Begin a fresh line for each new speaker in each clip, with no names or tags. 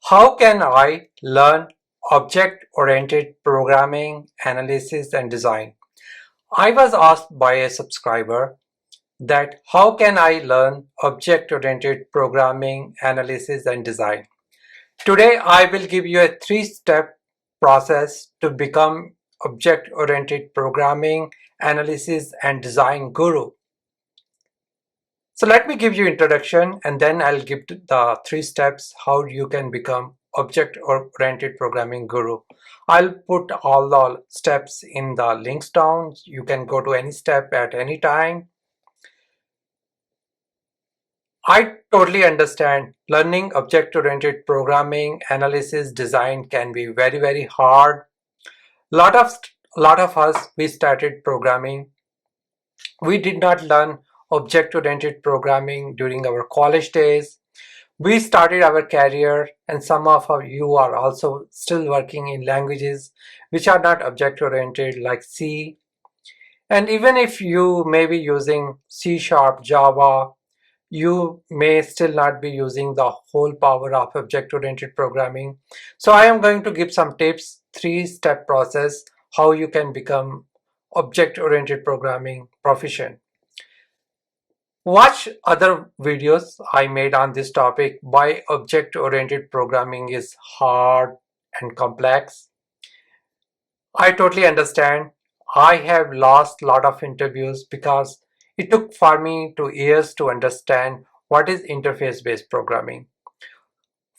How can I learn object-oriented programming, analysis, and design? I was asked by a subscriber that how can I learn object-oriented programming, analysis, and design? Today, I will give you a three-step process to become object-oriented programming, analysis, and design guru. So let me give you introduction and then I'll give the three steps how you can become object-oriented programming guru. I'll put all the steps in the links down. You can go to any step at any time. I totally understand learning object-oriented programming, analysis, design can be very, very hard. Lot of us, we started programming. We did not learn object-oriented programming during our college days. We started our career and some of you are also still working in languages which are not object-oriented like C. And even if you may be using C#, Java, you may still not be using the whole power of object-oriented programming. So I am going to give some tips, three-step process, how you can become object-oriented programming proficient. Watch other videos I made on this topic, why object-oriented programming is hard and complex. I totally understand. I have lost a lot of interviews because it took for me 2 years to understand what is interface-based programming.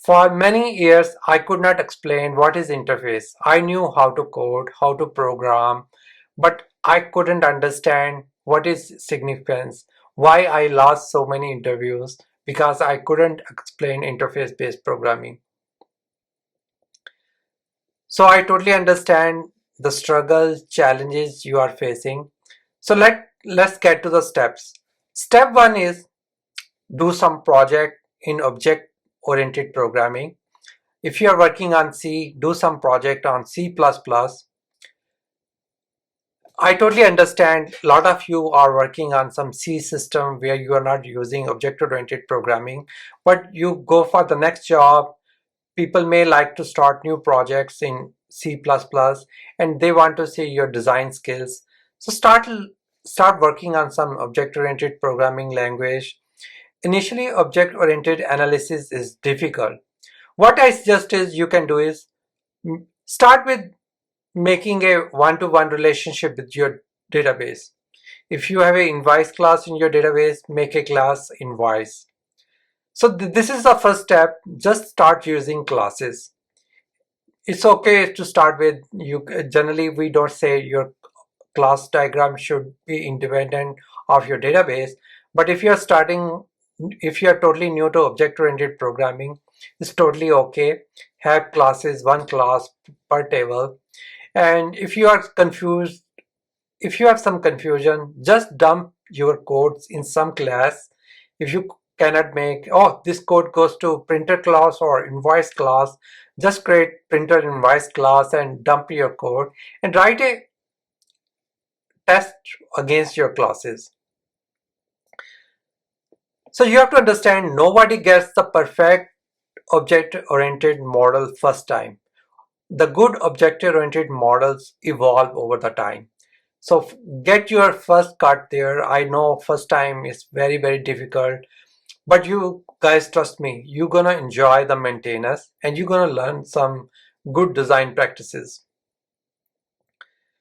For many years, I could not explain what is interface. I knew how to code, how to program, but I couldn't understand what is significance, why I lost so many interviews because I couldn't explain interface-based programming. So I totally understand the struggles, challenges you are facing. So let's get to the steps. Step one is do some project in object-oriented programming. If you are working on C, do some project on C++. I totally understand a lot of you are working on some C system where you are not using object-oriented programming, but you go for the next job. People may like to start new projects in C++ and they want to see your design skills. So start working on some object-oriented programming language. Initially, object-oriented analysis is difficult. What I suggest is you can do is start with making a one-to-one relationship with your database. If you have an invoice class in your database, make a class invoice. So this is the first step. Just start using classes. It's okay to start with. Generally, we don't say your class diagram should be independent of your database. But if you're totally new to object-oriented programming, it's totally okay. Have classes, one class per table. And if you are confused, if you have some confusion, just dump your codes in some class. If you cannot make, oh, this code goes to printer class or invoice class, just create printer invoice class and dump your code and write a test against your classes. So you have to understand nobody gets the perfect object-oriented model first time. The good object-oriented models evolve over the time. So get your first cut there. I know first time is very, very difficult, but you guys trust me, you're gonna enjoy the maintenance and you're gonna learn some good design practices.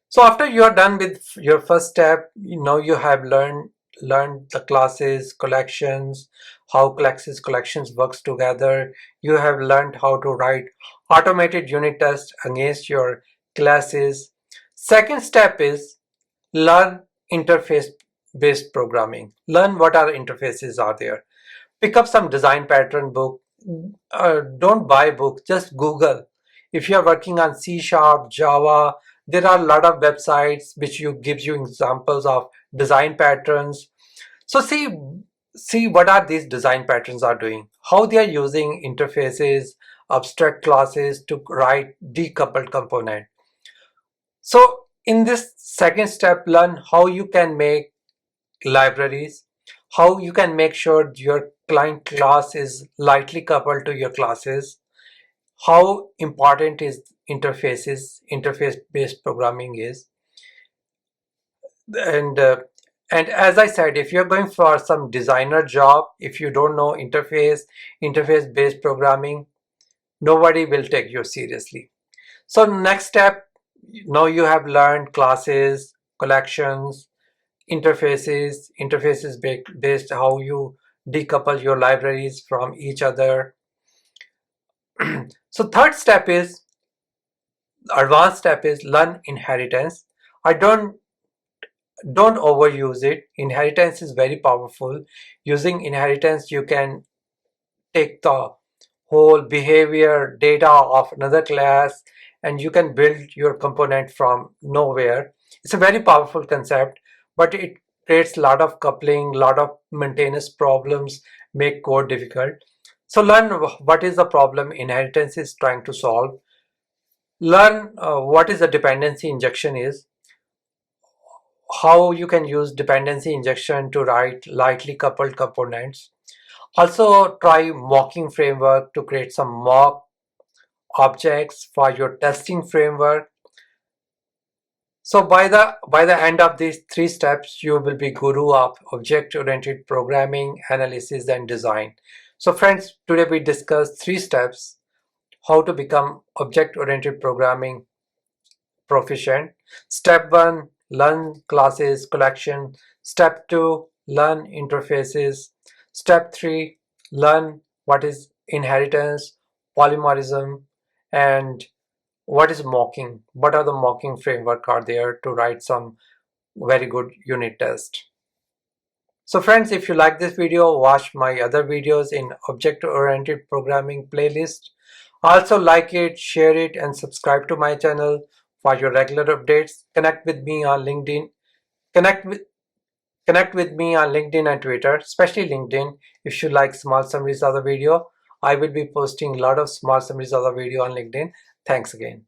So after you are done with your first step, you have learned the classes, collections, how collections works together. You have learned how to write automated unit tests against your classes. Second step is learn interface-based programming. Learn what are interfaces are there. Pick up some design pattern book. Don't buy book, just Google. If you are working on C#, Java, there are a lot of websites which gives you examples of design patterns. So see what are these design patterns are doing, how they are using interfaces, abstract classes to write decoupled component. So in this second step, learn how you can make libraries, how you can make sure your client class is lightly coupled to your classes. how important is interface-based programming is. And and as I said, if you're going for some designer job, if you don't know interface-based programming, nobody will take you seriously. So next step, now you have learned classes, collections, interfaces based how you decouple your libraries from each other. So third step is, advanced step is learn inheritance. I don't overuse it. Inheritance is very powerful. Using inheritance, you can take the whole behavior data of another class and you can build your component from nowhere. It's a very powerful concept, but it creates a lot of coupling, a lot of maintenance problems, make code difficult. So learn what is the problem inheritance is trying to solve. Learn what is the dependency injection is, how you can use dependency injection to write lightly coupled components. Also try mocking framework to create some mock objects for your testing framework. So by the end of these three steps, you will be guru of object-oriented programming, analysis, and design. So friends, today we discussed three steps how to become object-oriented programming proficient. Step 1, learn classes collection. Step 2, learn interfaces. Step 3, learn what is inheritance, polymorphism, and what is mocking. What are the mocking framework are there to write some very good unit test. So friends, if you like this video, watch my other videos in object-oriented programming playlist. Also like it, share it, and subscribe to my channel for your regular updates. Connect with me on LinkedIn. Connect with Connect with me on LinkedIn and Twitter, especially LinkedIn. If you like small summaries of the video, I will be posting a lot of small summaries of the video on LinkedIn. Thanks again.